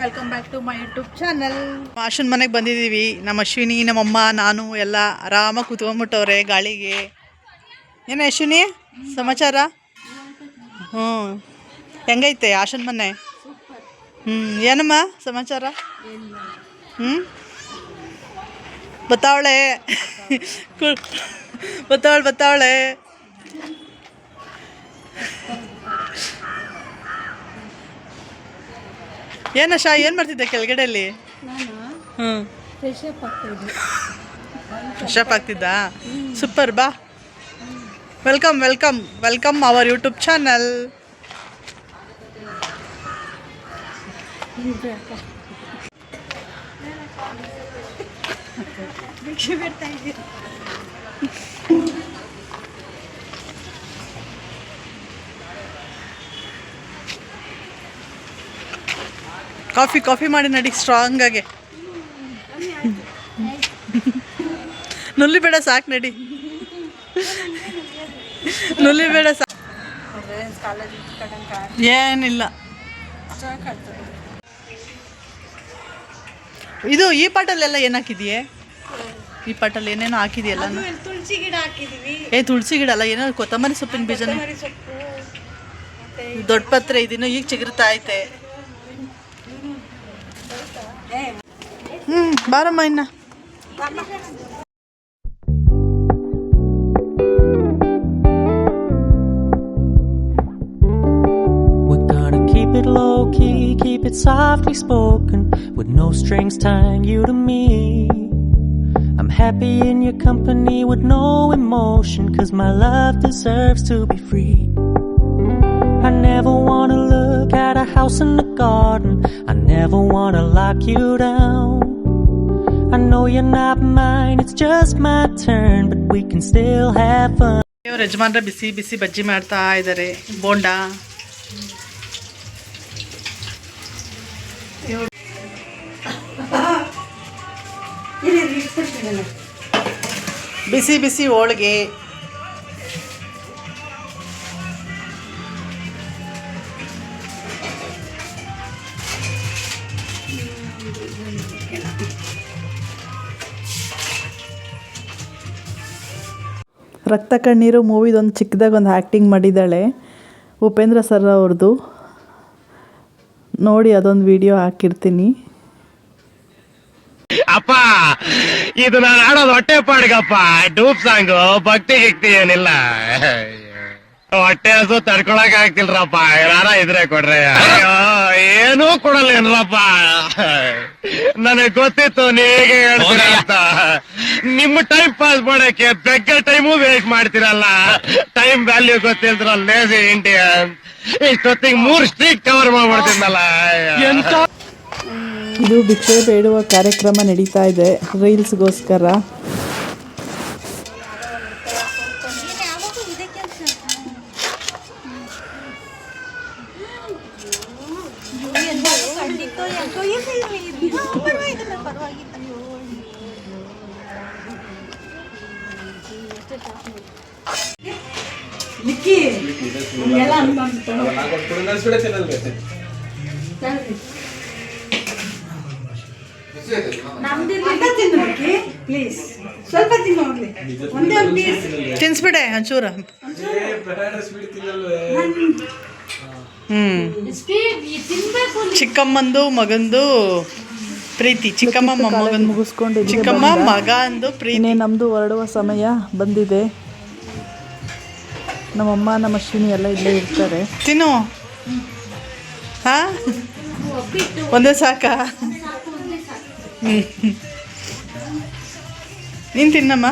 Welcome back to my YouTube channel. Ashwin ಮನೆಗೆ ಬಂದಿದ್ದೀವಿ. ನಮ್ಮ ಅಶ್ವಿನಿ, ನಮ್ಮಮ್ಮ, ನಾನು ಎಲ್ಲ ಆರಾಮಾಗಿ ಕೂತ್ಕೊಂಡ್ಬಿಟ್ಟವ್ರೆ ಗಾಳಿಗೆ. ಏನು ಅಶ್ವಿನಿ ಸಮಾಚಾರ? ಹೆಂಗೈತೆ ಅಶ್ವಿನ್ ಮನೆ? ಏನಮ್ಮ ಸಮಾಚಾರ? ಬತ್ತಾವಳೆ ಬತ್ತಾವಳೆ. ಏನಶಾ ಏನು ಮಾಡ್ತಿದ್ದೆ ಕೆಳಗಡೆಯಲ್ಲಿ? ಫ್ರೆಶ್ ಅಪ್ ಆಗ್ತಿದ್ದ. ಸೂಪರ್, ಬಾ. Welcome welcome welcome our YouTube channel. Coffee ಮಾಡಿ ನಡಿ ಸ್ಟ್ರಾಂಗ್ ಆಗಿ. ನುಲ್ಲಿ ಬೇಡ, ಸಾಕು ನಡಿ. ನುಲ್ಲಿ ಬೇಡ, ಸಾಕು. ಏನಿಲ್ಲ. ಇದು ಈ ಪಾಟಲ್ಲೆಲ್ಲ ಏನು ಹಾಕಿದೆಯೇ? ಈ ಪಾಟಲ್ಲಿ ಏನೇನೋ ಹಾಕಿದೆಯಲ್ಲ. ತುಳಸಿ ಗಿಡ ಹಾಕಿದೀವಿ. ತುಳಸಿ ಗಿಡ ಅಲ್ಲ, ಏನೋ ಕೊತ್ತಂಬರಿ ಸೊಪ್ಪಿನ ಬೀಜನೇ. ದೊಡ್ಡ ಪತ್ರೆ ಇದಿನ್ನು ಈಗ ಚಿಗುರ್ತಾ ಐತೆ. ಬಾರಮ್ಮ ಇನ್ನ. It low key, keep it softly spoken, with no strings tying you to me. I'm happy in your company with no emotion, 'cause my love deserves to be free. I never wanna look at a house in the garden, I never wanna lock you down. I know you're not mine, it's just my turn, but we can still have fun. ಯಜಮಾನ್ರೆ ಬಿಸಿ ಬಿಸಿ ಬಜ್ಜಿ ಮಾಡ್ತಾ ಇದ್ದಾರೆ, ಬೋಂಡಾ. ಬಿಸಿ ಬಿಸಿ ಹೋಳಿಗೆ. ರಕ್ತ ಕಣ್ಣೀರು ಮೂವಿದೊಂದು ಚಿಕ್ಕದಾಗ ಒಂದು acting ಮಾಡಿದ್ದಾಳೆ Upendra sir ಅವ್ರದ್ದು. ನೋಡಿ, ಅದೊಂದು ವಿಡಿಯೋ ಹಾಕಿರ್ತೀನಿ. ಅಪ್ಪ, ಇದು ನಾನು ಆಡೋದು ಹೊಟ್ಟೆ ಪಾಡಿಗಪ್ಪ. ಡೂಪ್ ಸಾಂಗು, ಭಕ್ತಿ ಗಿಕ್ತಿ ಏನಿಲ್ಲ. ಹೊಟ್ಟೆ ಹಸು ತಡ್ಕೊಳಕ್ ಆಗ್ತಿಲ್ರಪ್ಪ. ಯಾರ ಇದ್ರೆ ಕೊಡ್ರೆ. ಅಯ್ಯೋ, ಏನೂ ಕೊಡಲ್ಲೇನ್ರಪ್ಪ. ನನಗ್ ಗೊತ್ತಿತ್ತು ನೀವೇ ಹೇಳ್ತೀರ ಅಂತ. ನಿಮ್ಮ ಟೈಮ್ ಪಾಸ್ ಮಾಡಕ್ಕೆ ಬೆಗ್ಗ ಟೈಮು ವೇಸ್ಟ್ ಮಾಡ್ತೀರಲ್ಲ. ಟೈಮ್ ವ್ಯಾಲ್ಯೂ ಗೊತ್ತಿಲ್ದ್ರಲ್ಲ, ಲೇಸಿ ಇಂಡಿಯನ್. ಇಷ್ಟೊತ್ತಿಗೆ 3 ಸ್ಟ್ರೀಟ್ ಕವರ್ ಮಾಡ್ಬಿಡ್ತೀನಲ್ಲ. ಇದು ಭಿಕ್ಷೆ ಬೇಡುವ ಕಾರ್ಯಕ್ರಮ ನಡೀತಾ ಇದೆ, ರೀಲ್ಸ್ಗೋಸ್ಕರ. ಪ್ಲೀಸ್ ಸ್ವಲ್ಪ ತಿನ್ನೋಗ್ಲಿ. ತಿನ್ಸ್ಬಿಡೆ ಒಂಚೂರ. ಚಿಕ್ಕಮ್ಮಂದು ಮಗಂದು ಪ್ರೀತಿ. ಚಿಕ್ಕಮ್ಮ ಮಗನ್ ಮುಗಿಸ್ಕೊಂಡು ಚಿಕ್ಕಮ್ಮ ಮಗ ಅಂದು ಪ್ರೀತಿ. ನಮ್ಮದು ಹೊರಡುವ ಸಮಯ ಬಂದಿದೆ. ನಮ್ಮಮ್ಮ, ನಮ್ಮ ಅಶ್ವಿನಿ ಎಲ್ಲ ಇಲ್ಲೇ ಇರ್ತಾರೆ. ತಿನ್ನು. ಒಂದೇ ಸಾಕಾ? ನೀನು ತಿನ್ನಮ್ಮ.